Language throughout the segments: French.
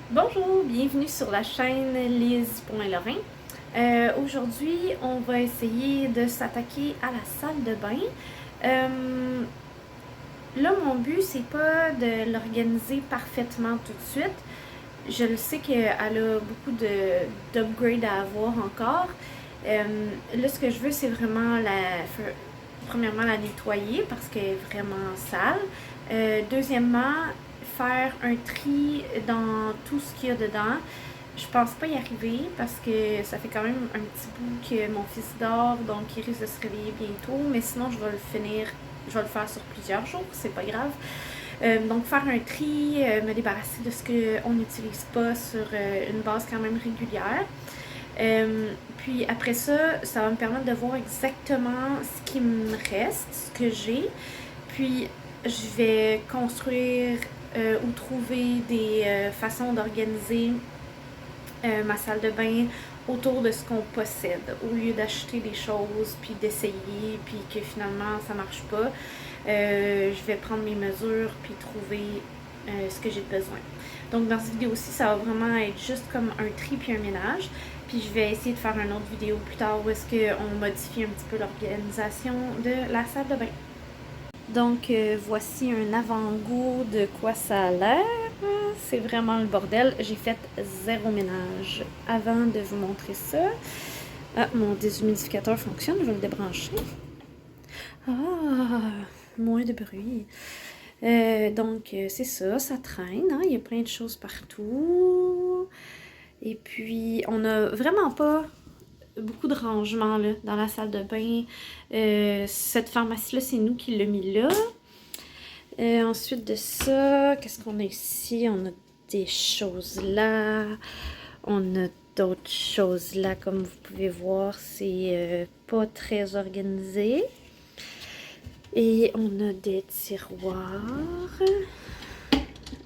Bonjour, bienvenue sur la chaîne Lise.Lorrain. Aujourd'hui, on va essayer de s'attaquer à la salle de bain. Là, mon but, c'est pas de l'organiser parfaitement tout de suite. Je le sais qu'elle a beaucoup d'upgrades à avoir encore. Là, ce que je veux, c'est vraiment premièrement, la nettoyer parce qu'elle est vraiment sale. Deuxièmement, faire un tri dans tout ce qu'il y a dedans. Je pense pas y arriver parce que ça fait quand même un petit bout que mon fils dort, donc il risque de se réveiller bientôt. Mais sinon, je vais le finir, je vais le faire sur plusieurs jours, c'est pas grave. Donc faire un tri, me débarrasser de ce qu'on n'utilise pas sur une base quand même régulière. Puis après ça, ça va me permettre de voir exactement ce qui me reste, ce que j'ai. Puis je vais construire ou trouver des façons d'organiser ma salle de bain autour de ce qu'on possède, au lieu d'acheter des choses, puis d'essayer, puis que finalement ça marche pas. Je vais prendre mes mesures, puis trouver ce que j'ai besoin. Donc dans cette vidéo-ci, ça va vraiment être juste comme un tri puis un ménage. Puis je vais essayer de faire une autre vidéo plus tard où est-ce qu'on modifie un petit peu l'organisation de la salle de bain. Donc voici un avant-goût de quoi ça a l'air. C'est vraiment le bordel. J'ai fait zéro ménage avant de vous montrer ça. Ah, mon déshumidificateur fonctionne, je vais le débrancher. Ah, moins de bruit. Donc c'est ça, ça traîne, hein? Il y a plein de choses partout. Et puis on n'a vraiment pas beaucoup de rangements là, dans la salle de bain. Cette pharmacie-là, c'est nous qui l'avons mis là. Ensuite de ça, qu'est-ce qu'on a ici? On a des choses là. On a d'autres choses là, comme vous pouvez voir, c'est pas très organisé. Et on a des tiroirs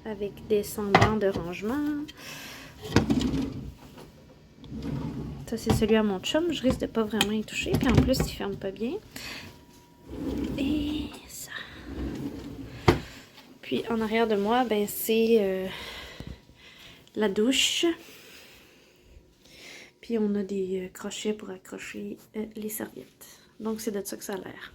avec des semblants de rangement. Ça, c'est celui à mon chum. Je risque de pas vraiment y toucher. Puis en plus, il ferme pas bien. Et ça. Puis en arrière de moi, ben c'est la douche. Puis on a des crochets pour accrocher les serviettes. Donc c'est de ça que ça a l'air.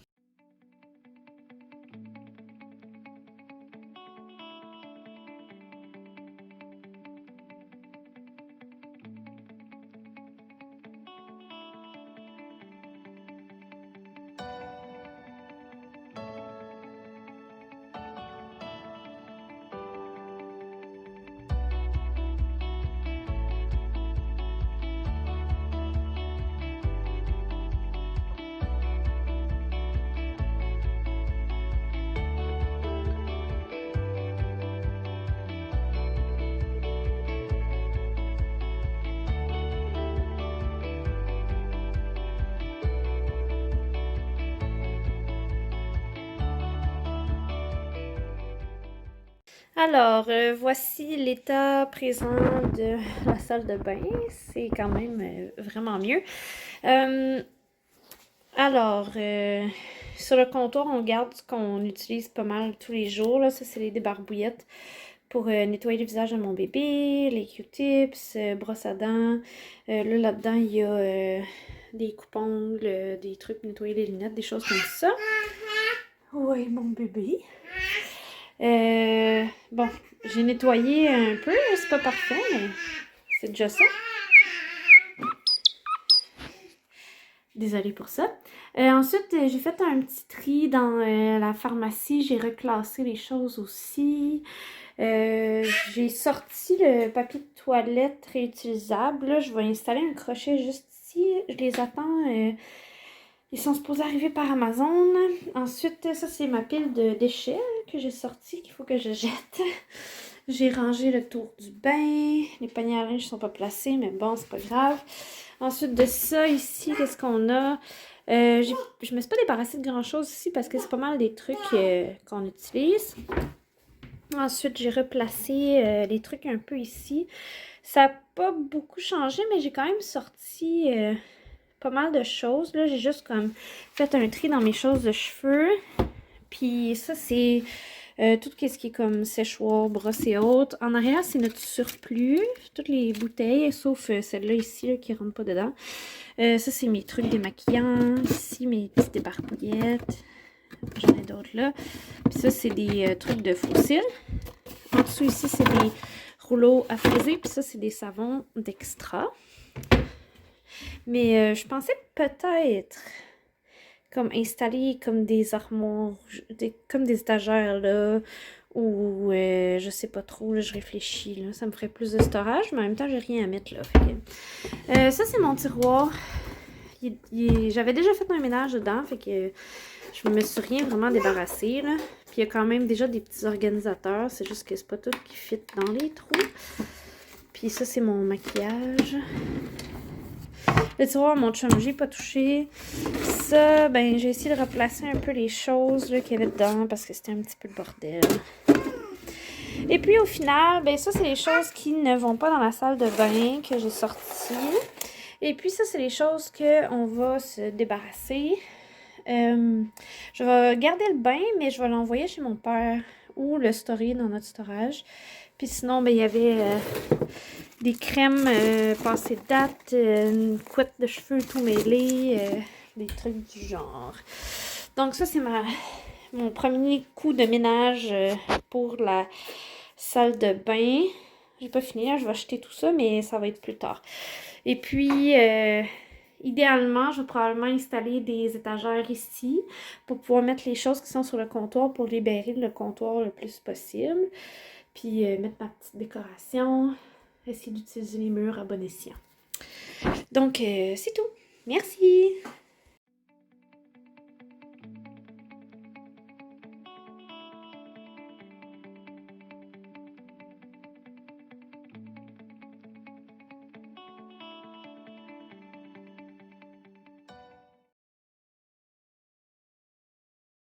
Alors, voici l'état présent de la salle de bain. C'est quand même vraiment mieux. Alors, sur le comptoir, on garde ce qu'on utilise pas mal tous les jours. Là. Ça, c'est les débarbouillettes pour nettoyer le visage de mon bébé, les Q-tips, brosse à dents. Là-dedans, il y a des coupes-ongles, des trucs pour nettoyer les lunettes, des choses comme ça. Oui, mon bébé. Bon, j'ai nettoyé un peu, c'est pas parfait, mais c'est déjà ça. Désolée pour ça. Ensuite, j'ai fait un petit tri dans la pharmacie. J'ai reclassé les choses aussi. J'ai sorti le papier de toilette réutilisable. Là, je vais installer un crochet juste ici. Je les attends. Ils sont supposés arriver par Amazon. Ensuite, ça, c'est ma pile de déchets que j'ai sorti, qu'il faut que je jette. J'ai rangé le tour du bain. Les paniers à linge ne sont pas placés, mais bon, c'est pas grave. Ensuite de ça, ici, qu'est-ce qu'on a? Je me suis pas débarrassée de grand-chose ici parce que c'est pas mal des trucs qu'on utilise. Ensuite, j'ai replacé les trucs un peu ici. Ça n'a pas beaucoup changé, mais j'ai quand même sorti pas mal de choses. Là, j'ai juste comme fait un tri dans mes choses de cheveux. Puis ça, c'est Tout ce qui est comme séchoir, brosse et autres. En arrière, c'est notre surplus. Toutes les bouteilles, sauf celle-là ici là, qui ne rentre pas dedans. Ça, c'est mes trucs démaquillants. Ici, mes petites éparpillettes. J'en ai d'autres là. Puis ça, c'est des trucs de fossiles. En dessous, ici, c'est des rouleaux à fraiser. Puis ça, c'est des savons d'extra. Mais je pensais peut-être comme installer comme des armoires, comme des étagères là, ou je sais pas trop, là, je réfléchis, là, ça me ferait plus de storage, mais en même temps, j'ai rien à mettre là. Ça, c'est mon tiroir. J'avais déjà fait un ménage dedans, fait que je me suis rien vraiment débarrassée, là. Puis il y a quand même déjà des petits organisateurs, c'est juste que c'est pas tout qui fit dans les trous. Puis ça, c'est mon maquillage. Le tiroir, mon chum, j'ai pas touché. Ça, ben, j'ai essayé de replacer un peu les choses qu'il y avait dedans parce que c'était un petit peu le bordel. Et puis, au final, ben, ça, c'est les choses qui ne vont pas dans la salle de bain que j'ai sorties. Et puis, ça, c'est les choses qu'on va se débarrasser. Je vais garder le bain, mais je vais l'envoyer chez mon père ou le stocker dans notre storage. Puis sinon, ben, il y avait des crèmes passées de date, une couette de cheveux tout mêlée, des trucs du genre. Donc ça, c'est mon premier coup de ménage pour la salle de bain. J'ai pas fini, là, je vais acheter tout ça, mais ça va être plus tard. Et puis, idéalement, je vais probablement installer des étagères ici pour pouvoir mettre les choses qui sont sur le comptoir pour libérer le comptoir le plus possible. Puis mettre ma petite décoration, essayer d'utiliser les murs à bon escient. Donc, c'est tout. Merci!